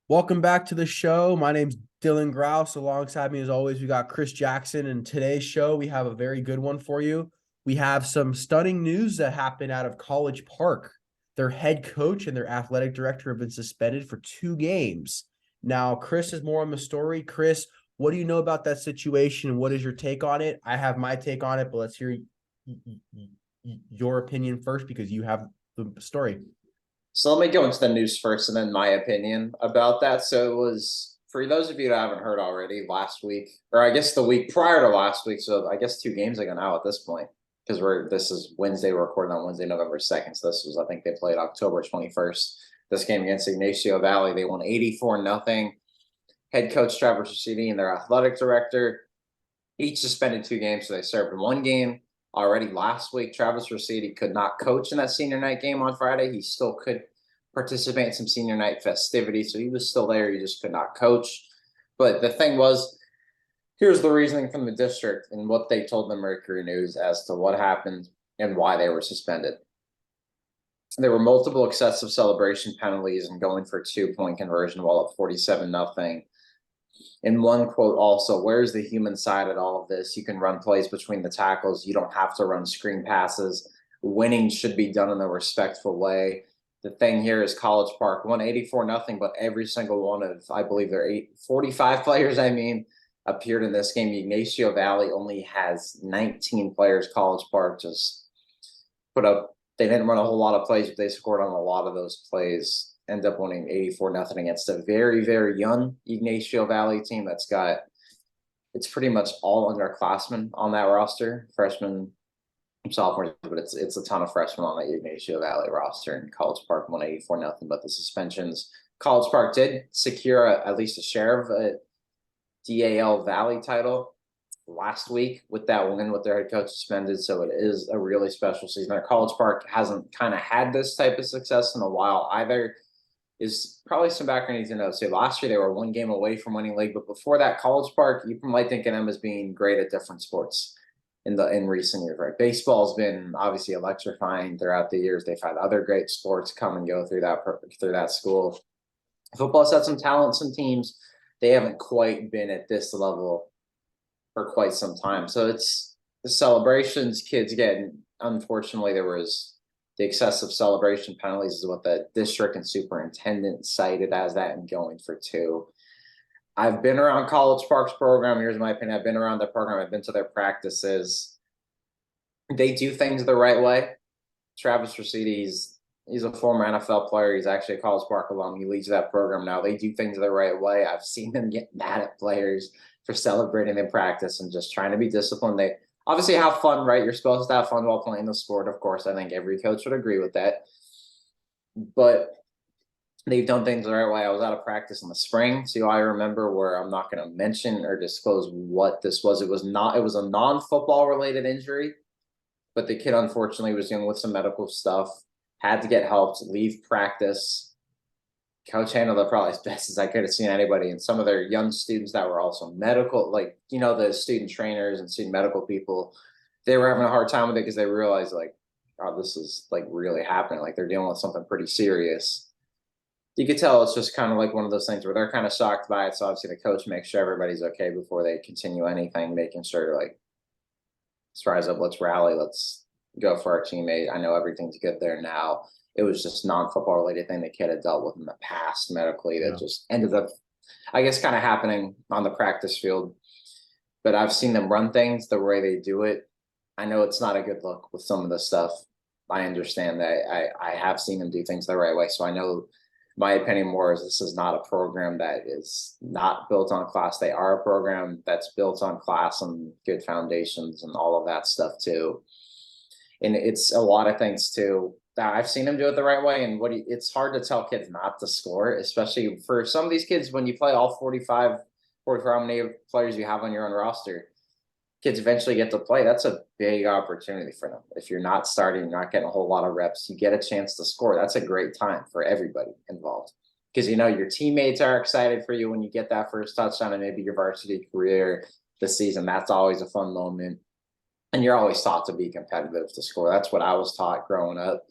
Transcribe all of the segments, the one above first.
Welcome back to the show. My name's Dylan Grausz. Alongside me, as always, we got Chris Jackson. And today's show, we have a very good one for you. We have some stunning news that happened out of College Park. Their head coach and their athletic director have been suspended for 2 games. Now, Chris is more on the story. Chris, what do you know about that situation and what is your take on it? I have my take on it, but let's hear your opinion first because you have the story. So let me go into the news first and then my opinion about that. So it was, for those of you that haven't heard already, last week, or I guess the week prior to last week. So I guess 2 games ago now at this point, because this is Wednesday, we're recording on Wednesday, November 2nd. So this was, I think they played October 21st. This game against Ignacio Valley, they won 84-0. Head coach Travis Rossetti and their athletic director each suspended 2 games. So they served 1 game. Already last week, Travis Rossetti could not coach in that senior night game on Friday. He still could participate in some senior night festivities, so he was still there. He just could not coach. But the thing was, here's the reasoning from the district and what they told the Mercury News as to what happened and why they were suspended. There were multiple excessive celebration penalties and going for 2-point conversion while at 47-0. In one quote also, where's the human side at all of this? You can run plays between the tackles. You don't have to run screen passes. Winning should be done in a respectful way. The thing here is College Park won 84-0, but every single one of, I believe there are 45 players, appeared in this game. Ignacio Valley only has 19 players. College Park just put up, they didn't run a whole lot of plays, but they scored on a lot of those plays. End up winning 84-0 against a very, very young Ignacio Valley team that's got, it's pretty much all underclassmen on that roster, freshmen, sophomores, but it's a ton of freshmen on that Ignacio Valley roster. And College Park won 84-0, but the suspensions, College Park did secure at least a share of a DAL Valley title last week with that win with their head coach suspended. So it is a really special season. College Park hasn't kind of had this type of success in a while either. Is probably some background you need to know. So last year they were 1 game away from winning league, but before that, College Park, you might think of them as being great at different sports in recent years, right? Baseball's been obviously electrifying throughout the years. They've had other great sports come and go through that school. Football's had some talent, some teams. They haven't quite been at this level for quite some time. So it's the celebrations kids get. Unfortunately, there was the excessive celebration penalties is what the district and superintendent cited as that and going for 2. I've been around College Park's program. Here's my opinion. I've been around their program. I've been to their practices. They do things the right way. Travis Rossetti, he's a former NFL player. He's actually a College Park alum. He leads that program now. They do things the right way. I've seen them get mad at players for celebrating in practice and just trying to be disciplined. They obviously have fun, right? You're supposed to have fun while playing the sport. Of course, I think every coach would agree with that. But they've done things the right way. I was out of practice in the spring. So I remember where I'm not going to mention or disclose what this was. It was a non-football related injury, but the kid unfortunately was dealing with some medical stuff, had to get help to leave practice. Coach handled it probably as best as I could have seen anybody. And some of their young students that were also medical, like, the student trainers and student medical people, they were having a hard time with it because they realized, like, oh, this is like really happening. Like they're dealing with something pretty serious. You could tell it's just kind of like one of those things where they're kind of shocked by it. So obviously the coach makes sure everybody's okay before they continue anything, making sure, like, let's rise up, let's rally, let's go for our teammate. I know everything's good there now. It was just non-football related thing the kid had dealt with in the past medically that just ended up, I guess, kind of happening on the practice field. But I've seen them run things the way they do it. I know it's not a good look with some of the stuff. I understand that. I have seen them do things the right way. So I know my opinion more is this is not a program that is not built on class. They are a program that's built on class and good foundations and all of that stuff too. And it's a lot of things too. I've seen them do it the right way. And it's hard to tell kids not to score, especially for some of these kids when you play all 44 how many players you have on your own roster. Kids eventually get to play. That's a big opportunity for them. If you're not starting, you're not getting a whole lot of reps, you get a chance to score. That's a great time for everybody involved. Because your teammates are excited for you when you get that first touchdown and maybe your varsity career this season. That's always a fun moment. And you're always taught to be competitive, to score. That's what I was taught growing up.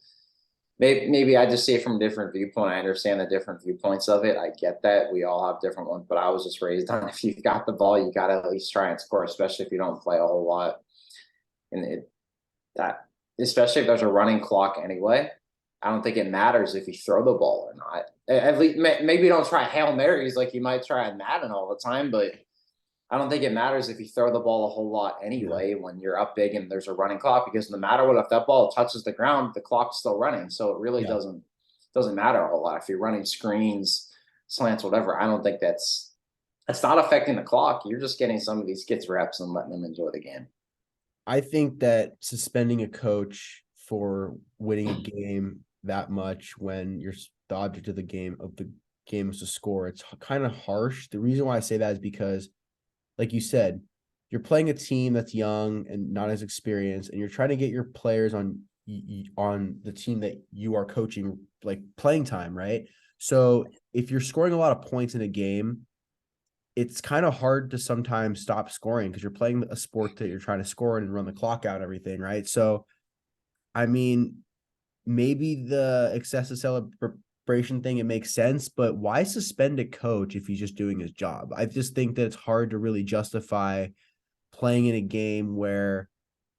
maybe I just see it from a different viewpoint. I understand the different viewpoints of it. I get that we all have different ones, but I was just raised on if you've got the ball, you got to at least try and score, especially if you don't play a whole lot. And that, especially if there's a running clock anyway, I don't think it matters if you throw the ball or not. At least maybe don't try Hail Marys like you might try in Madden all the time, but I don't think it matters if you throw the ball a whole lot Yeah. anyway when you're up big and there's a running clock, because no matter what, if that ball touches the ground, the clock's still running. So it really Yeah. doesn't matter a whole lot. If you're running screens, slants, whatever, I don't think that's not affecting the clock. You're just getting some of these kids reps and letting them enjoy the game. I think that suspending a coach for winning a game that much when the object of the game is to score, it's kind of harsh. The reason why I say that is because, like you said, you're playing a team that's young and not as experienced, and you're trying to get your players on the team that you are coaching, like playing time, right? So if you're scoring a lot of points in a game, it's kind of hard to sometimes stop scoring because you're playing a sport that you're trying to score and run the clock out and everything, right? So, I mean, maybe the excessive celebration thing, it makes sense, but why suspend a coach if he's just doing his job? I just think that it's hard to really justify playing in a game where,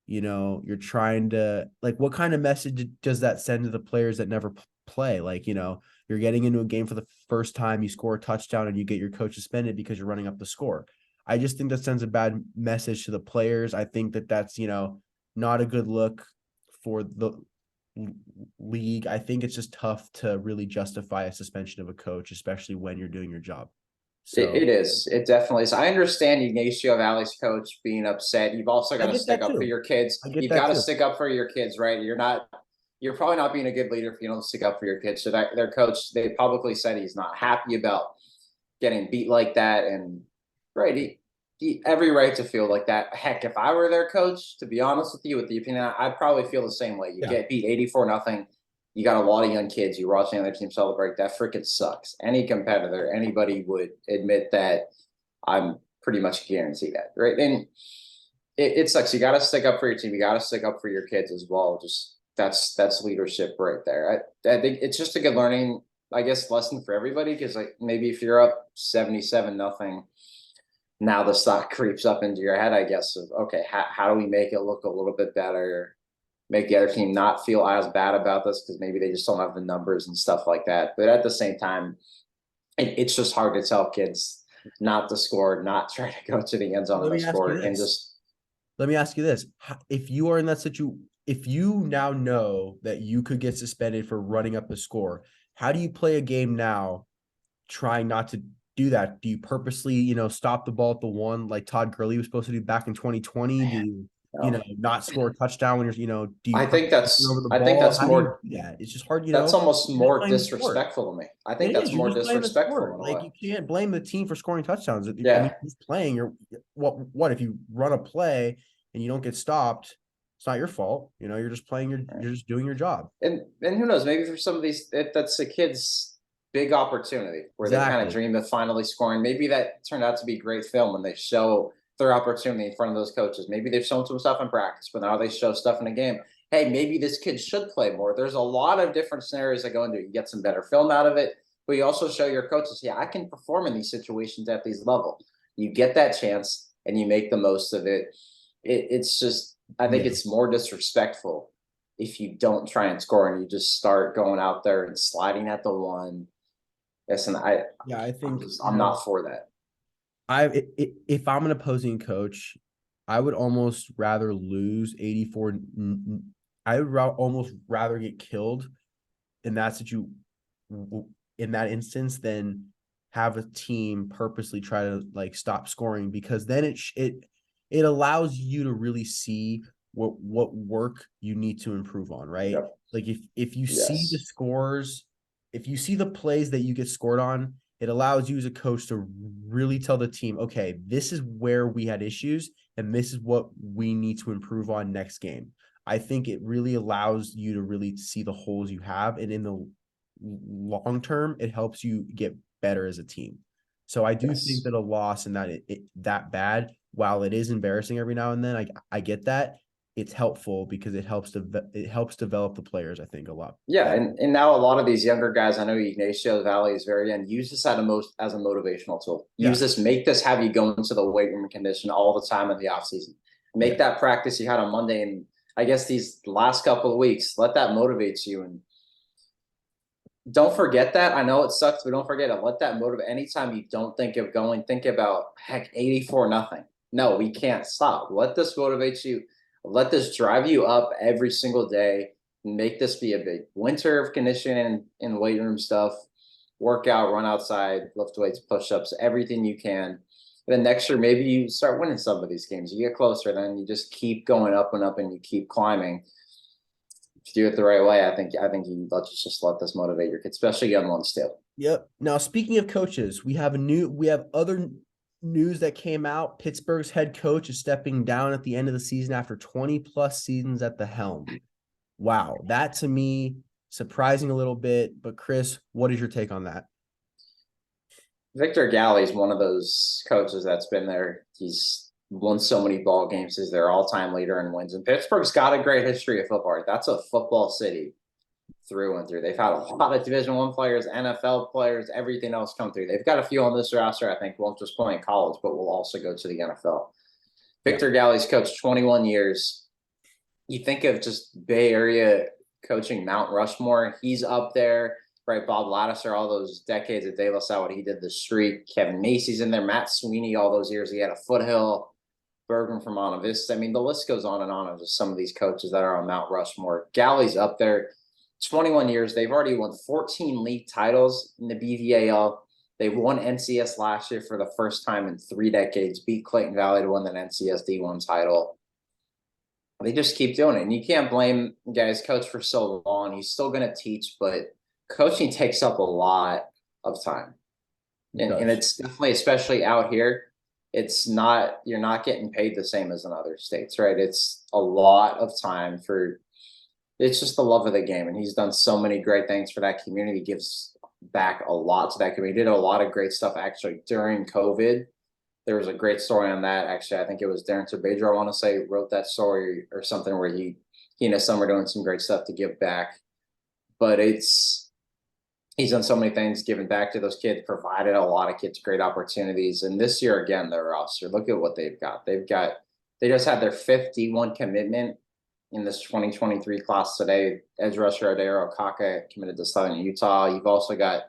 you're trying to, like, what kind of message does that send to the players that never play? Like, you're getting into a game for the first time, you score a touchdown, and you get your coach suspended because you're running up the score. I just think that sends a bad message to the players. I think that that's, not a good look for the league. I think it's just tough to really justify a suspension of a coach, especially when you're doing your job. It So is. It definitely is. I understand Ignacio Valley's coach being upset. You've also I got to get stick that up for too. your kids. I get You've that got to too. stick up for your kids, right? You're probably not being a good leader if you don't stick up for your kids. So that their coach, they publicly said he's not happy about getting beat like that. And right, every right to feel like that. Heck, if I were their coach, to be honest with you, with the opinion, I'd probably feel the same way. You Yeah. get beat 84-0. You got a lot of young kids. You're watching their team celebrate. That freaking sucks. Any competitor, anybody would admit that. I'm pretty much guarantee that, right? And it sucks. You got to stick up for your team. You got to stick up for your kids as well. Just that's leadership right there. I think it's just a good learning, I guess, lesson for everybody, because like maybe if you're up 77-0, now the stock creeps up into your head, I guess, of okay, how do we make it look a little bit better, make the other team not feel as bad about this because maybe they just don't have the numbers and stuff like that. But at the same time, it's just hard to tell kids not to score, not try to go to the end zone Let and me ask you score, and this. just Let me ask you this. If you are in that situation, if you now know that you could get suspended for running up the score, how do you play a game now trying not to do that? Do you purposely, stop the ball at the one like Todd Gurley was supposed to do back in 2020? Do man, you, no. not score a touchdown when do you I think purposely turn over that's the I think ball? that's How do you more do that? It's just hard, that's almost you're just more playing the sport. disrespectful to me. I It think is. that's You're more just playing the disrespectful sport. in a Like way. you can't blame the team for scoring touchdowns. I mean, Yeah. you're just playing. You're what if you run a play and you don't get stopped? It's not your fault. You're just playing Right. you're just doing your job. And who knows, maybe for some of these that's a kid's big opportunity where they kind of Exactly. dream of finally scoring. Maybe that turned out to be great film when they show their opportunity in front of those coaches. Maybe they've shown some stuff in practice, but now they show stuff in a game. Hey, maybe this kid should play more. There's a lot of different scenarios that go into it. You get some better film out of it, but you also show your coaches, yeah, I can perform in these situations at these levels. You get that chance and you make the most of it. It's just, I think Yeah. it's more disrespectful if you don't try and score and you just start going out there and sliding at the one. Yes, and Yeah. I I'm think, just I'm not for that. if I'm an opposing coach, I would almost rather lose 84. I would almost rather get killed in that in that instance than have a team purposely try to like stop scoring, because then it allows you to really see what work you need to improve on, right? Yep. Like if you see the Yes. scores, if you see the plays that you get scored on, it allows you as a coach to really tell the team, okay, this is where we had issues and this is what we need to improve on next game. I think it really allows you to really see the holes you have, and in the long term, it helps you get better as a team. So I do think Yes. that a loss and that that bad, while it is embarrassing every now and then, I get that. it's helpful because it helps develop the players, I think, a lot. Yeah, and now a lot of these younger guys, I know Ignacio Valley is very young. Use this as a motivational tool. Use this, make this have you go into the weight room condition all the time in the off season. Make that practice you had on Monday, and I guess these last couple of weeks, let that motivate you. And don't forget that. I know it sucks, but don't forget it. Let that motivate. Anytime you don't think of going, think about 84-0. No, we can't stop. Let this motivate you. Let this drive you up every single day. Make this be a big winter of conditioning and weight room stuff. Work out, run outside, lift weights, push-ups, everything you can. Then next year, maybe you start winning some of these games. You get closer, then you just keep going up and up, and you keep climbing. If you do it the right way, I think you just let this motivate your kids, especially young ones too. Yep. Now, speaking of coaches, we have other news that came out. Pittsburgh's head coach is stepping down at the end of the season after 20 plus seasons at the helm. Wow, that to me surprising a little bit. But Chris, what is your take on that? Victor Galli is one of those coaches that's been there. He's won so many ball games. He's their all-time leader in wins. And Pittsburgh's got a great history of football. That's a football city through and through. They've had a lot of Division I players, NFL players, everything else come through. They've got a few on this roster, I think, won't just play in college, but will also go to the NFL. Victor Galli's coached 21 years. You think of just Bay Area coaching, Mount Rushmore. He's up there, right? Bob Lattiser, all those decades at De La Salle, what he did, the street. Kevin Macy's in there. Matt Sweeney, all those years. He had a Foothill. Bergen from Monta Vista. I mean, the list goes on and on of just some of these coaches that are on Mount Rushmore. Galli's up there. 21 years. They've already won 14 league titles in the BVAL. They won NCS last year for the first time in 3 decades, beat Clayton Valley to win that NCS D1 title. They just keep doing it. And you can't blame guys coach for so long. He's still going to teach, but coaching takes up a lot of time. And it's definitely, especially out here, it's not, you're not getting paid the same as in other states, right? It's a lot of time it's just the love of the game. And he's done so many great things for that community, gives back a lot to that community. He did a lot of great stuff actually during COVID. There was a great story on that. Actually, I think it was Darren Terbadro, I want to say, wrote that story or something where he and his son were doing some great stuff to give back. But he's done so many things, giving back to those kids, provided a lot of kids great opportunities. And this year, again, their roster, look at what they've got. They just had their 5th D1 commitment in this 2023 class today. Edge rusher Adair Okaka committed to Southern Utah. You've also got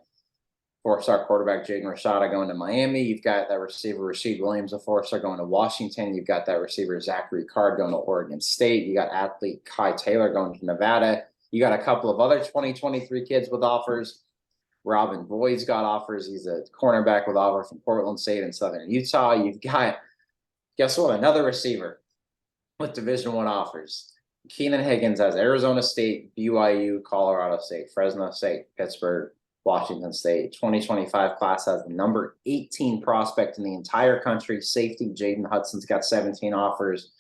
4-star quarterback Jaden Rashada going to Miami. You've got that receiver Rasheed Williams, a 4-star, going to Washington. You've got that receiver Zachary Card going to Oregon State. You got athlete Kai Taylor going to Nevada. You got a couple of other 2023 kids with offers. Robin Boyd's got offers. He's a cornerback with offers from Portland State and Southern Utah. You've got, guess what, another receiver with Division I offers. Keenan Higgins has Arizona State, BYU, Colorado State, Fresno State, Pittsburgh, Washington State. 2025 class has the number 18 prospect in the entire country. Safety Jaden Hudson's got 17 offers.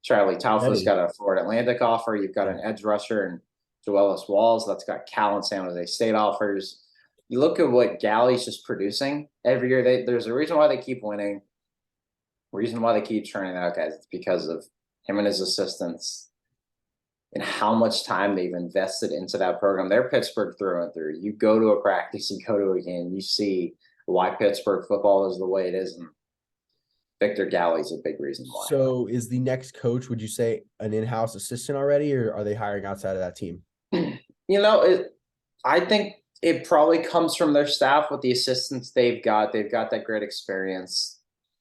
Charlie Taufa's got a Florida Atlantic offer. You've got an edge rusher and Joelis Walls that's got Cal and San Jose State offers. You look at what Galley's just producing every year. There's a reason why they keep winning. Reason why they keep churning out guys. It's because of him and his assistants and how much time they've invested into that program. They're Pittsburgh through and through. You go to a practice, you go to a game, you see why Pittsburgh football is the way it is. And Victor Galli's a big reason why. So is the next coach, would you say, an in-house assistant already, or are they hiring outside of that team? I think it probably comes from their staff with the assistants they've got. They've got that great experience.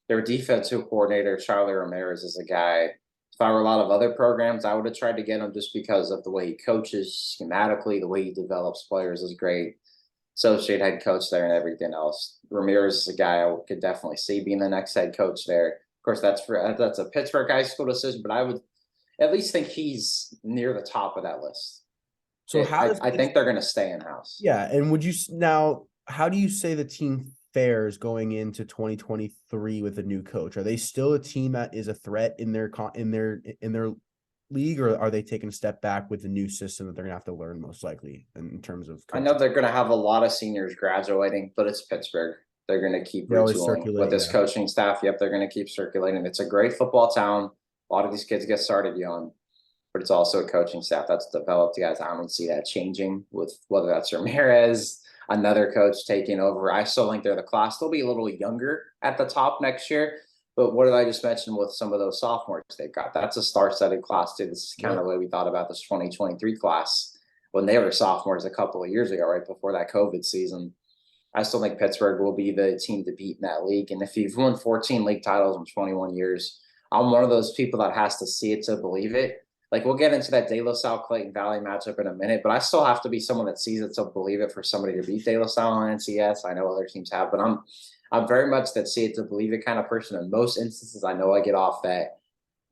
Their defensive coordinator, Charlie Ramirez, is a guy. If I were a lot of other programs, I would have tried to get him just because of the way he coaches schematically, the way he develops players is great. Associate head coach there and everything else. Ramirez is a guy I could definitely see being the next head coach there. Of course, that's a Pittsburgh high school decision, but I would at least think he's near the top of that list. So I think they're going to stay in-house. Yeah, and how do you say the team fares going into 2023 with a new coach? Are they still a team that is a threat in their league, or are they taking a step back with the new system that they're going to have to learn most likely in terms of coaching? I know they're going to have a lot of seniors graduating, but it's Pittsburgh. They're going to keep retooling with this coaching staff. Yep, they're going to keep circulating. It's a great football town. A lot of these kids get started young. but it's also a coaching staff that's developed guys. I don't see that changing with whether that's Ramirez, another coach taking over. I still think they're the class. They'll be a little younger at the top next year. But what did I just mention with some of those sophomores they've got? That's a star-studded class, too. This is kind of the way we thought about this 2023 class when they were sophomores a couple of years ago, right before that COVID season. I still think Pittsburgh will be the team to beat in that league. And if you've won 14 league titles in 21 years, I'm one of those people that has to see it to believe it. Like, we'll get into that De La Salle Clayton Valley matchup in a minute, but I still have to be someone that sees it to believe it for somebody to beat De La Salle on NCS. I know other teams have, but I'm very much that see it to believe it kind of person. In most instances, I know I get off that,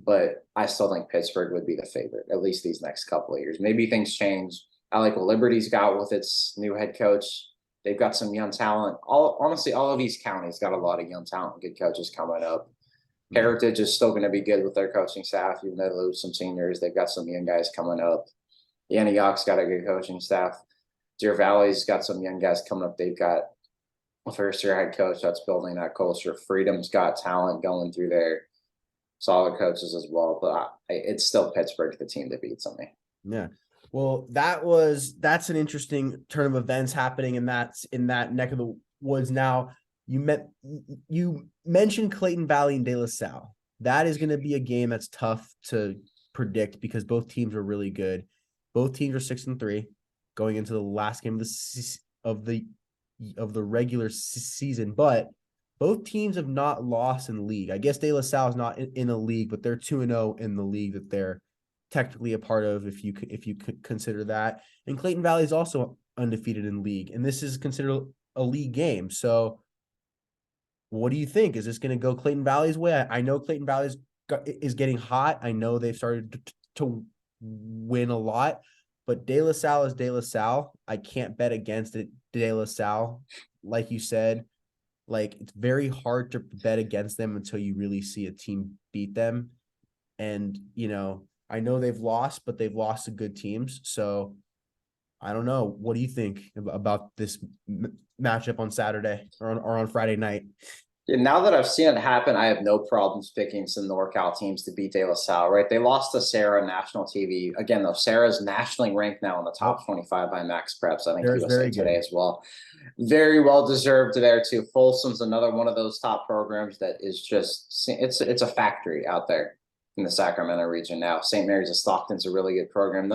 but I still think Pittsburgh would be the favorite, at least these next couple of years. Maybe things change. I like what Liberty's got with its new head coach. They've got some young talent. Honestly, all of these counties got a lot of young talent, good coaches coming up. Heritage is still going to be good with their coaching staff, even though they lose some seniors. They've got some young guys coming up. Antioch's got a good coaching staff. Deer Valley's got some young guys coming up. They've got a first-year head coach that's building that culture. Freedom's got talent going through there. Solid coaches as well, but it's still Pittsburgh, the team that beats me. Yeah. Well, that's an interesting turn of events happening in that neck of the woods. Now, you mentioned Clayton Valley and De La Salle. That is going to be a game that's tough to predict because both teams are really good. Both teams are 6-3 going into the last game of the regular season, but both teams have not lost in the league. I guess De La Salle is not in a league, but they're 2-0 in the league that they're technically a part of, if you could consider that. And Clayton Valley is also undefeated in league, and this is considered a league game. So what do you think? Is this going to go Clayton Valley's way? I know Clayton Valley is getting hot. I know they've started to win a lot, but De La Salle is De La Salle. I can't bet against it. De La Salle, like you said, like, it's very hard to bet against them until you really see a team beat them. And, I know they've lost, but they've lost to good teams. So I don't know. What do you think about this matchup on Saturday or on Friday night? Yeah, now that I've seen it happen, I have no problems picking some NorCal teams to beat De La Salle, right? They lost to Sarah national TV. Again, though, Sarah's nationally ranked now in the top 25 by Max Preps. I think Sarah's USA very Today good as well. Very well deserved there too. Folsom's another one of those top programs that is just, it's a factory out there in the Sacramento region now. St. Mary's of Stockton's a really good program.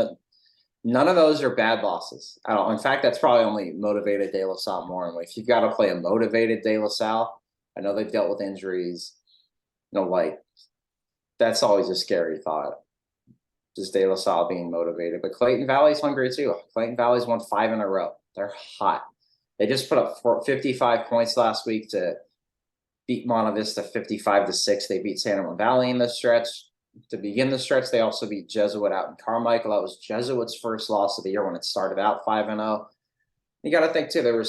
None of those are bad losses. In fact, that's probably only motivated De La Salle more. And if you've got to play a motivated De La Salle, I know they've dealt with injuries, that's always a scary thought. Just De La Salle being motivated, but Clayton Valley's hungry too. Clayton Valley's won 5 in a row. They're hot. They just put up 55 points last week to beat Monta Vista 55-6. They beat San Juan Valley in the stretch. To begin the stretch, they also beat Jesuit out in Carmichael. That was Jesuit's first loss of the year when it started out 5-0. You got to think too,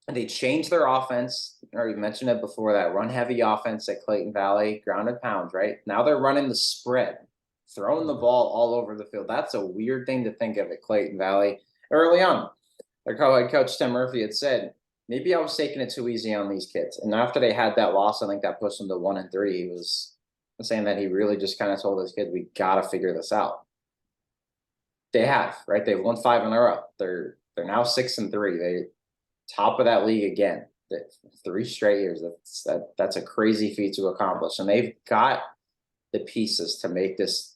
they changed their offense. Or you mentioned it before, that run-heavy offense at Clayton Valley, ground and pound, right? Now they're running the spread, throwing the ball all over the field. That's a weird thing to think of at Clayton Valley early on. Their co-head coach Tim Murphy had said, maybe I was taking it too easy on these kids. And after they had that loss, I think that pushed them to 1-3. He was saying that he really just kind of told his kids, we got to figure this out. They have, right? They've won 5 in a row. They're now 6-3. They top of that league again. 3 straight years. That's a crazy feat to accomplish. And they've got the pieces to make this,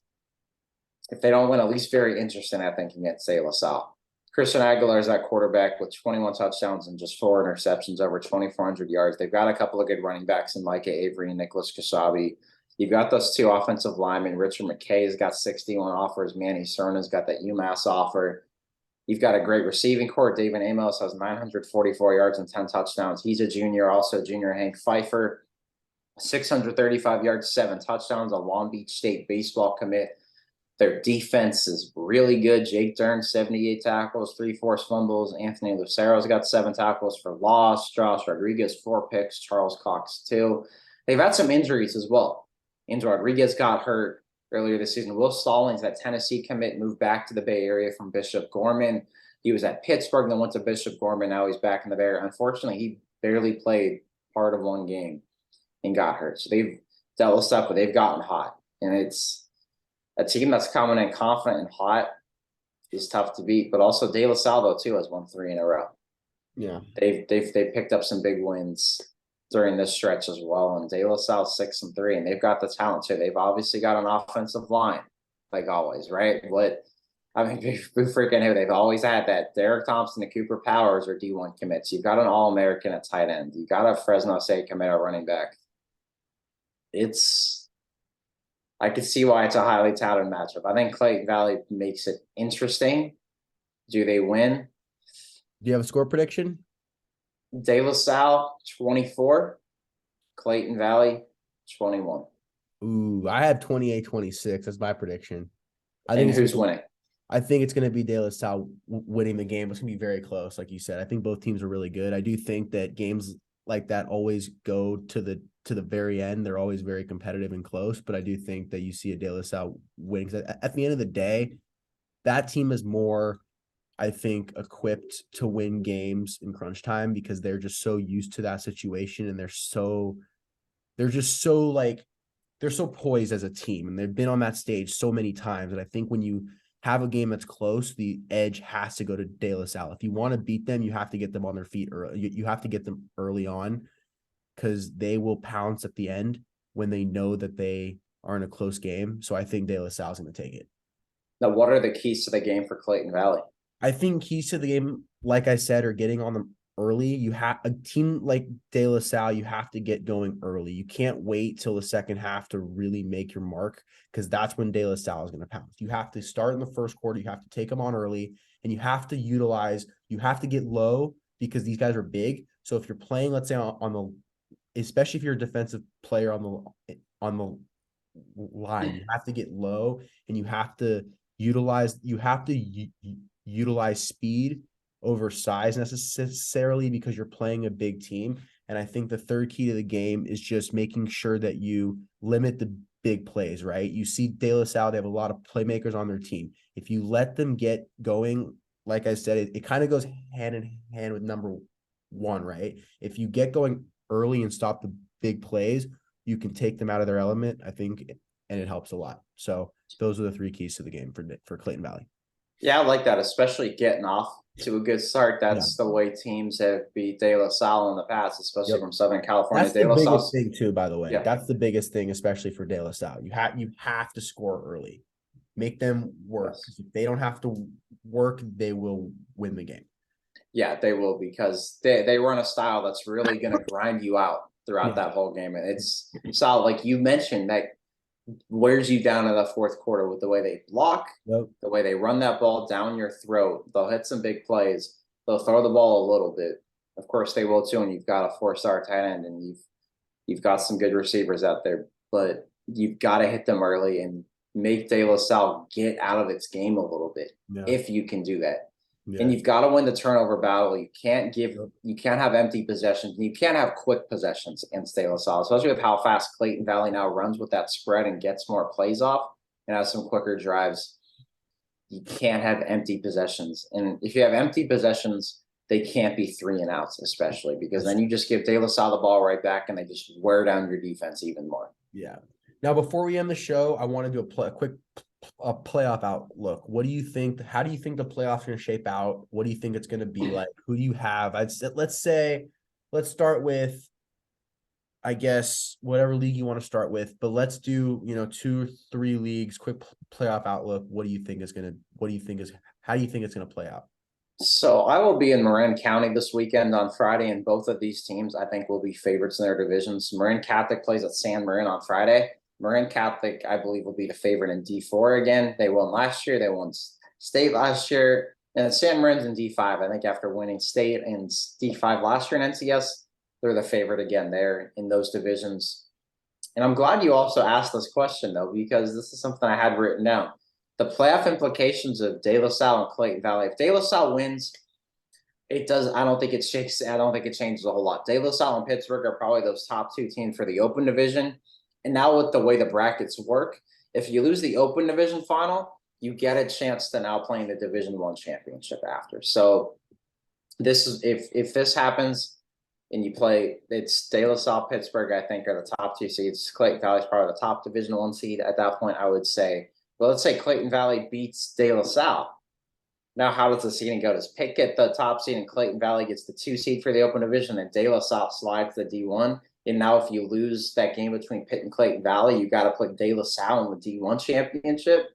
if they don't win, at least very interesting, I think, against De La Salle. Christian Aguilar is that quarterback with 21 touchdowns and just 4 interceptions, over 2,400 yards. They've got a couple of good running backs in Micah Avery and Nicholas Kasabi. You've got those 2 offensive linemen. Richard McKay has got 61 offers. Manny Cerna's got that UMass offer. You've got a great receiving core. David Amos has 944 yards and 10 touchdowns. He's a junior. Also junior Hank Pfeiffer, 635 yards, 7 touchdowns, a Long Beach State baseball commit. Their defense is really good. Jake Dern, 78 tackles, 3 forced fumbles. Anthony Lucero's got 7 tackles for loss. Josh Rodriguez, 4 picks. Charles Cox, 2. They've had some injuries as well. Andrew Rodriguez got hurt earlier this season. Will Stallings, that Tennessee commit, moved back to the Bay Area from Bishop Gorman. He was at Pittsburgh, then went to Bishop Gorman. Now he's back in the Bay Area. Unfortunately, he barely played part of one game and got hurt. So they've dealt with stuff, but they've gotten hot. And a team that's coming in confident and hot is tough to beat. But also De La Salle though too has won 3 in a row. Yeah. They've picked up some big wins during this stretch as well. And De La Salle 6-3, and they've got the talent too. They've obviously got an offensive line, like always, right? We freaking who they've always had that. Derek Thompson and Cooper Powers are D1 commits. You've got an All-American at tight end. You got a Fresno State commit at running back. I could see why it's a highly touted matchup. I think Clayton Valley makes it interesting. Do they win? Do you have a score prediction? De La Salle 24, Clayton Valley 21. Ooh, I have 28-26. That's my prediction. And who's winning? I think it's going to be De La Salle winning the game. It's going to be very close, like you said. I think both teams are really good. I do think that games like that always go to the very end. They're always very competitive and close, but I do think that you see a De La Salle winning. At the end of the day, that team is more, I think, equipped to win games in crunch time because they're just so used to that situation, and they're just so like they're so poised as a team, and they've been on that stage so many times. And I think when you have a game that's close, the edge has to go to De La Salle. If you want to beat them, you have to get them on their feet early. You have to get them early on because they will pounce at the end when they know that they are in a close game. So I think De La Salle is going to take it. Now, what are the keys to the game for Clayton Valley? I think keys to the game, like I said, are getting on them early. You have a team like De La Salle, you have to get going early. You can't wait till the second half to really make your mark because that's when De La Salle is going to pounce. You have to start in the first quarter. You have to take them on early, and you have to get low because these guys are big. So if you're playing, let's say especially if you're a defensive player on the line, you have to get low and you have to utilize speed over size necessarily because you're playing a big team. And I think the third key to the game is just making sure that you limit the big plays, right? You see De La Salle, they have a lot of playmakers on their team. If you let them get going, like I said, it kind of goes hand in hand with number one, right? If you get going early and stop the big plays, you can take them out of their element, I think, and it helps a lot. So those are the 3 keys to the game for Clayton Valley. Yeah, I like that, especially getting off to a good start. That's the way teams have beat De La Salle in the past, especially from Southern California. That's the biggest thing too, by the way. Yeah. That's the biggest thing, especially for De La Salle. You have to score early. Make them work. Yes. If they don't have to work, they will win the game. Yeah, they will because they run a style that's really going to grind you out throughout that whole game. And it's solid. Like you mentioned, that wears you down in the fourth quarter with the way they block, the way they run that ball down your throat. They'll hit some big plays. They'll throw the ball a little bit. Of course they will too, and you've got a 4-star tight end and you've got some good receivers out there, but you've got to hit them early and make De La Salle get out of its game a little bit if you can do that. Yeah. And you've got to win the turnover battle. You can't have empty possessions. You can't have quick possessions against De La Salle, especially with how fast Clayton Valley now runs with that spread and gets more plays off and has some quicker drives. You can't have empty possessions. And if you have empty possessions, they can't be 3 and outs, especially because then you just give De La Salle the ball right back and they just wear down your defense even more. Yeah. Now, before we end the show, I want to do a quick playoff outlook. What do you think? How do you think the playoffs are going to shape out? What do you think it's going to be like? Who do you have? Let's start with, I guess, whatever league you want to start with, but let's do, 2, 3 leagues, quick playoff outlook. How do you think it's going to play out? So I will be in Marin County this weekend on Friday, and both of these teams I think will be favorites in their divisions. Marin Catholic plays at San Marin on Friday. Marin Catholic, I believe, will be the favorite in D4 again. They won last year. They won state last year. And San Marin's in D5. I think after winning state and D5 last year in NCS, they're the favorite again there in those divisions. And I'm glad you also asked this question, though, because this is something I had written down. The playoff implications of De La Salle and Clayton Valley. If De La Salle wins, I don't think it changes a whole lot. De La Salle and Pittsburg are probably those top 2 teams for the open division. And now with the way the brackets work, if you lose the open division final, you get a chance to now play in the Division I championship after. So this is if this happens and you play, it's De La Salle, Pittsburg, I think are the top 2 seeds. Clayton Valley is probably the top Division I seed. At that point, I would say Well, let's say Clayton Valley beats De La Salle. Now, how does the seeding go? Does Pitt get the top seed and Clayton Valley gets the 2 seed for the open division and De La Salle slides the D1? And now if you lose that game between Pitt and Clayton Valley, you got to play De La Salle in the D1 championship.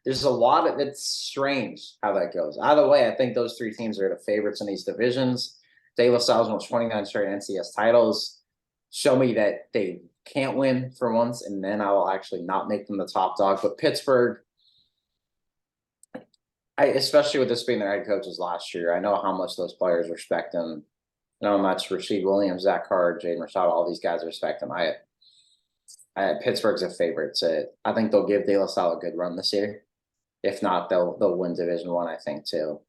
There's a lot of it's strange how that goes. Either way, I think those 3 teams are the favorites in these divisions. De La Salle's won 29 straight NCS titles. Show me that they can't win for once, and then I will actually not make them the top dog. But Pittsburgh, especially with this being their head coaches last year, I know how much those players respect him. I know how much Rasheed Williams, Zach Card, Jaden Rashad, all these guys respect him. Pittsburgh's a favorite. I think they'll give De La Salle a good run this year. If not, they'll win Division One. I think too.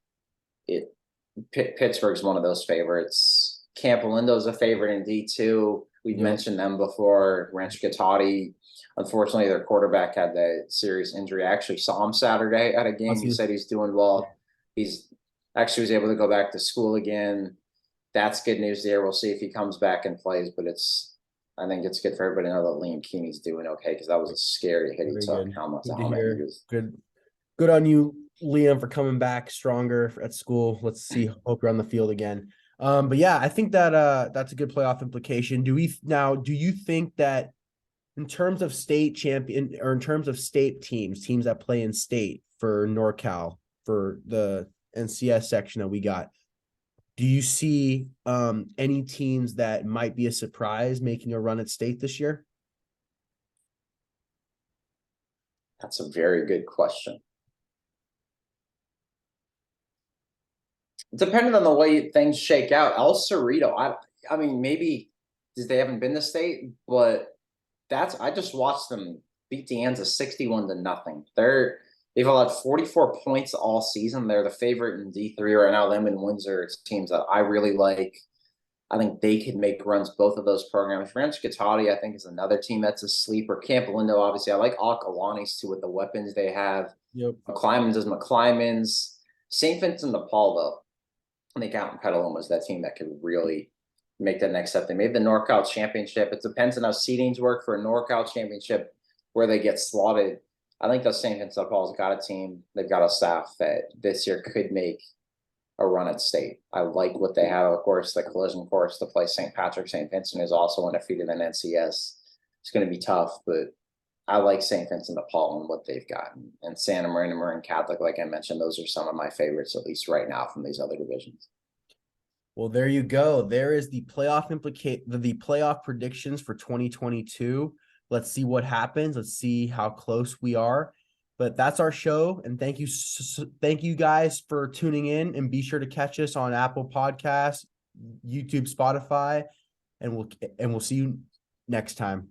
Pittsburgh's one of those favorites. Camp Lindo's a favorite in D2. We've mentioned them before. Rancho Cotati. Unfortunately, their quarterback had that serious injury. I actually saw him Saturday at a game. He said he's doing well. He's actually was able to go back to school again. That's good news there. We'll see if he comes back and plays, but I think it's good for everybody to know that Liam Keeney's doing okay because that was a scary hit he took. Good on you, Liam, for coming back stronger at school. Let's see. Hope you're on the field again. But yeah, I think that that's a good playoff implication. Do you think that in terms of state champion or in terms of state teams that play in state for NorCal for the NCS section that we got, do you see any teams that might be a surprise making a run at state this year? That's a very good question. Depending on the way things shake out, El Cerrito, I mean, maybe they haven't been to state, but I just watched them beat De Anza 61-0. They've allowed 44 points all season. They're the favorite in D3 right now. Them and Windsor, it's teams that I really like. I think they could make runs both of those programs. Rancho Cotati, I think, is another team that's a sleeper. Camp Lindo, obviously, I like Acalanes too with the weapons they have. Yep. McClymonds is McClymonds. St. Vincent de Paul, though. I think Alton Petaluma was that team that could really make that next step. They made the NorCal championship. It depends on how seedings work for a NorCal championship where they get slotted. I think those St. Vincent de Paul's got a team. They've got a staff that this year could make a run at state. I like what they have. Of course, the collision course to play St. Patrick. St. Vincent is also undefeated in NCS. It's going to be tough, but I like St. Vincent de Paul and what they've gotten. And Santa Maria, Marin Catholic, like I mentioned, those are some of my favorites, at least right now, from these other divisions. Well, there you go. There is the playoff predictions for 2022. Let's see what happens. Let's see how close we are. But that's our show. And thank you guys for tuning in, and be sure to catch us on Apple Podcasts, YouTube, Spotify, and we'll see you next time.